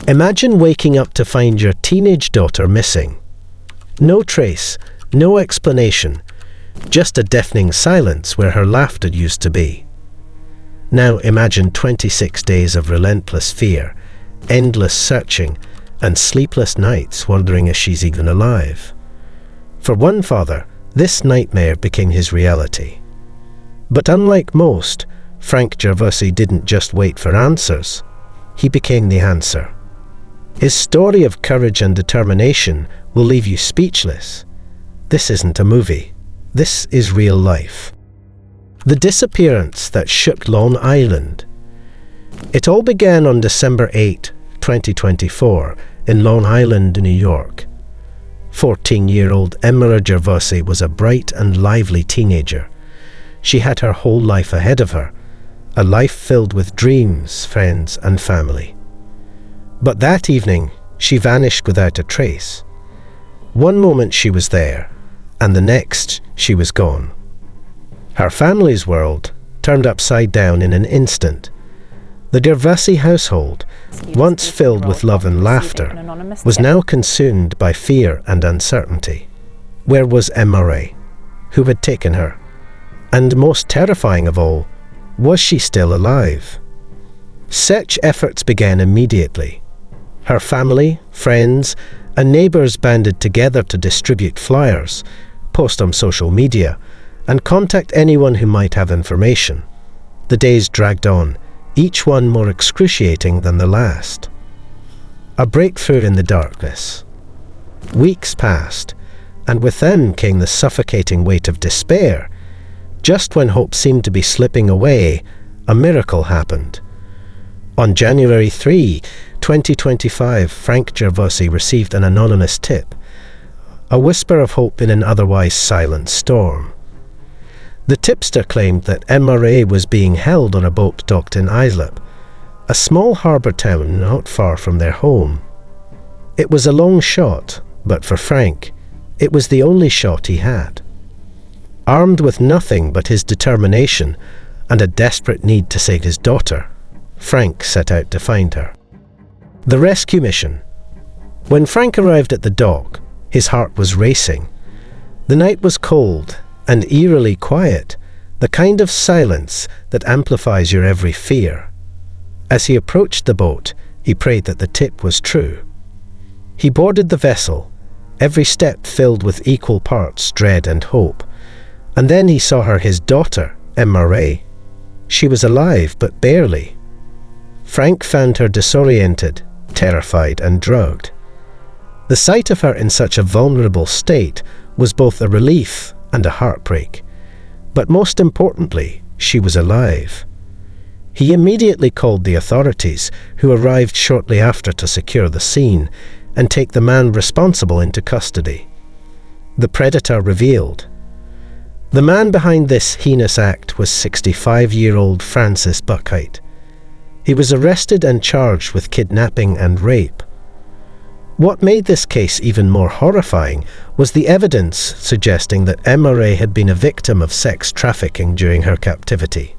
Imagine waking up to find your teenage daughter missing. No trace, no explanation, just a deafening silence where her laughter used to be. Now imagine 26 days of relentless fear, endless searching, and sleepless nights wondering if she's even alive. For one father, this nightmare became his reality. But unlike most, Frank Gervasi didn't just wait for answers. He became the answer. His story of courage and determination will leave you speechless. This isn't a movie. This is real life. The disappearance that shook Long Island. It all began on December 8, 2024, in Long Island, New York. 14-year-old Emmarae Gervasi was a bright and lively teenager. She had her whole life ahead of her, a life filled with dreams, friends, and family. But that evening, she vanished without a trace. One moment she was there, and the next she was gone. Her family's world turned upside down in an instant. The Gervasi household, once filled with love and laughter, was now consumed by fear and uncertainty. Where was Emmarae? Who had taken her? And most terrifying of all, was she still alive? Search efforts began immediately. Her family, friends, and neighbours banded together to distribute flyers, post on social media, and contact anyone who might have information. The days dragged on, each one more excruciating than the last. A breakthrough in the darkness. Weeks passed, and with them came the suffocating weight of despair. Just when hope seemed to be slipping away, a miracle happened. On January 3, 2025, Frank Gervasi received an anonymous tip, a whisper of hope in an otherwise silent storm. The tipster claimed that Emmarae was being held on a boat docked in Islip, a small harbour town not far from their home. It was a long shot, but for Frank, it was the only shot he had. Armed with nothing but his determination and a desperate need to save his daughter, Frank set out to find her. The rescue mission. When Frank arrived at the dock, his heart was racing. The night was cold and eerily quiet, the kind of silence that amplifies your every fear. As he approached the boat, he prayed that the tip was true. He boarded the vessel, every step filled with equal parts dread and hope. And then he saw her, his daughter, Emmarae. She was alive, but barely. Frank found her disoriented, terrified, and drugged. The sight of her in such a vulnerable state was both a relief and a heartbreak. But most importantly, she was alive. He immediately called the authorities, who arrived shortly after to secure the scene and take the man responsible into custody. The predator revealed. The man behind this heinous act was 65-year-old Francis Buckheit. He was arrested and charged with kidnapping and rape. What made this case even more horrifying was the evidence suggesting that Emmarae had been a victim of sex trafficking during her captivity.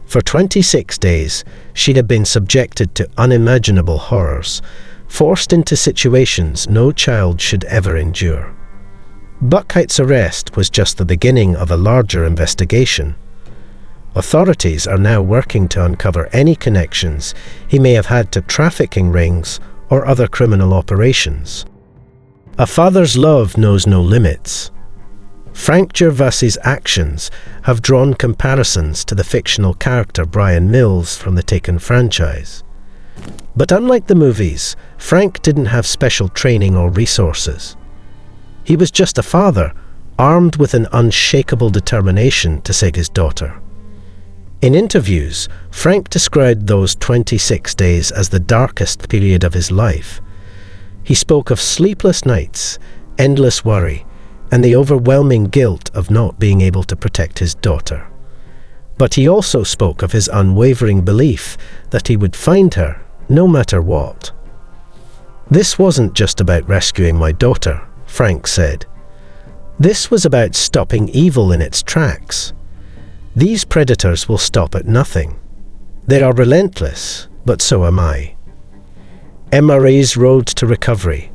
For 26 days, she had been subjected to unimaginable horrors, forced into situations no child should ever endure. Buckheit's arrest was just the beginning of a larger investigation. Authorities are now working to uncover any connections he may have had to trafficking rings or other criminal operations. A father's love knows no limits. Frank Gervasi's actions have drawn comparisons to the fictional character Brian Mills from the Taken franchise. But unlike the movies, Frank didn't have special training or resources. He was just a father, armed with an unshakable determination to save his daughter. In interviews, Frank described those 26 days as the darkest period of his life. He spoke of sleepless nights, endless worry, and the overwhelming guilt of not being able to protect his daughter. But he also spoke of his unwavering belief that he would find her, no matter what. "This wasn't just about rescuing my daughter," Frank said. "This was about stopping evil in its tracks. These predators will stop at nothing. They are relentless, but so am I." Emmarae's road to recovery.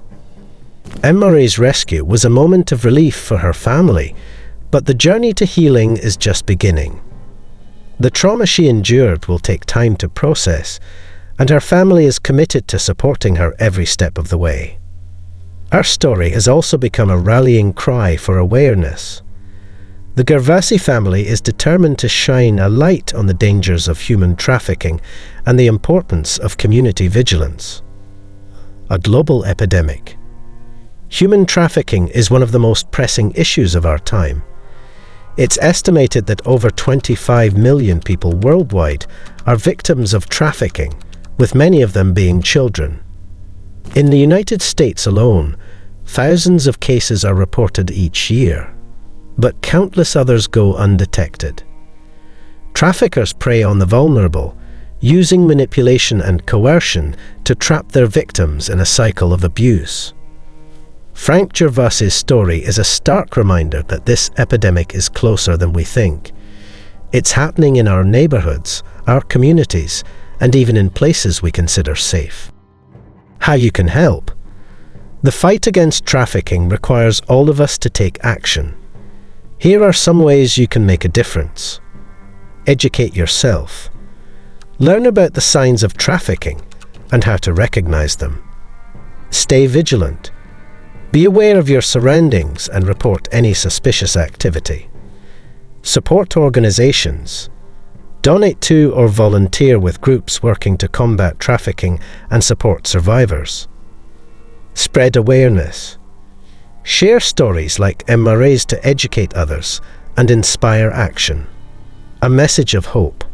Emmarae's rescue was a moment of relief for her family, but the journey to healing is just beginning. The trauma she endured will take time to process, and her family is committed to supporting her every step of the way. Our story has also become a rallying cry for awareness. The Gervasi family is determined to shine a light on the dangers of human trafficking and the importance of community vigilance. A global epidemic. Human trafficking is one of the most pressing issues of our time. It's estimated that over 25 million people worldwide are victims of trafficking, with many of them being children. In the United States alone, thousands of cases are reported each year, but countless others go undetected. Traffickers prey on the vulnerable, using manipulation and coercion to trap their victims in a cycle of abuse. Frank Gervasi's story is a stark reminder that this epidemic is closer than we think. It's happening in our neighborhoods, our communities, and even in places we consider safe. How you can help. The fight against trafficking requires all of us to take action. Here are some ways you can make a difference. Educate yourself. Learn about the signs of trafficking and how to recognize them. Stay vigilant. Be aware of your surroundings and report any suspicious activity. Support organizations. Donate to or volunteer with groups working to combat trafficking and support survivors. Spread awareness. Share stories like Emmarae's to educate others and inspire action. A message of hope.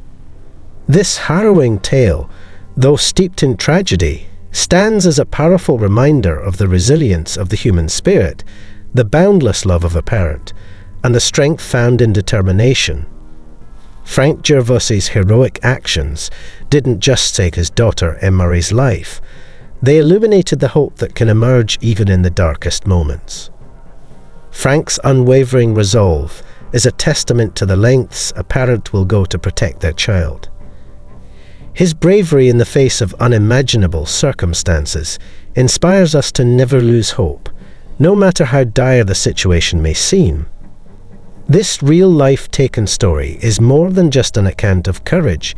This harrowing tale, though steeped in tragedy, stands as a powerful reminder of the resilience of the human spirit, the boundless love of a parent, and the strength found in determination. Frank Gervasi's heroic actions didn't just save his daughter Emmarae's life, they illuminated the hope that can emerge even in the darkest moments. Frank's unwavering resolve is a testament to the lengths a parent will go to protect their child. His bravery in the face of unimaginable circumstances inspires us to never lose hope, no matter how dire the situation may seem. This real-life taken story is more than just an account of courage.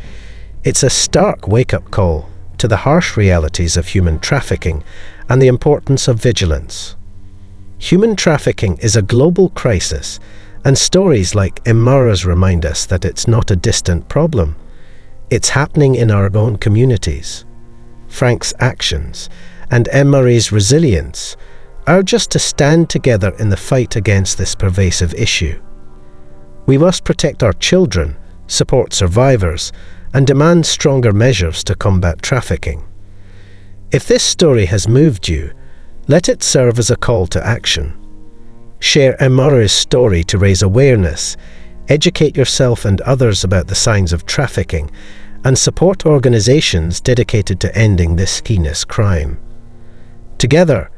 It's a stark wake-up call to the harsh realities of human trafficking and the importance of vigilance. Human trafficking is a global crisis, and stories like Emmarae's remind us that it's not a distant problem. It's happening in our own communities. Frank's actions and Emmarae's resilience urge us to stand together in the fight against this pervasive issue. We must protect our children, support survivors, and demand stronger measures to combat trafficking. If this story has moved you, let it serve as a call to action. Share Emmarae's story to raise awareness, educate yourself and others about the signs of trafficking, and support organizations dedicated to ending this heinous crime. Together,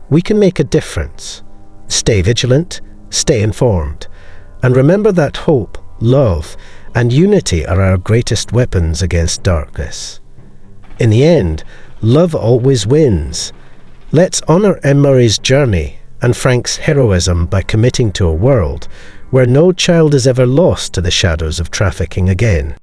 we can make a difference. Stay vigilant, stay informed, and remember that hope, love, and unity are our greatest weapons against darkness. In the end, love always wins. Let's honor Emmarae's journey and Frank's heroism by committing to a world where no child is ever lost to the shadows of trafficking again.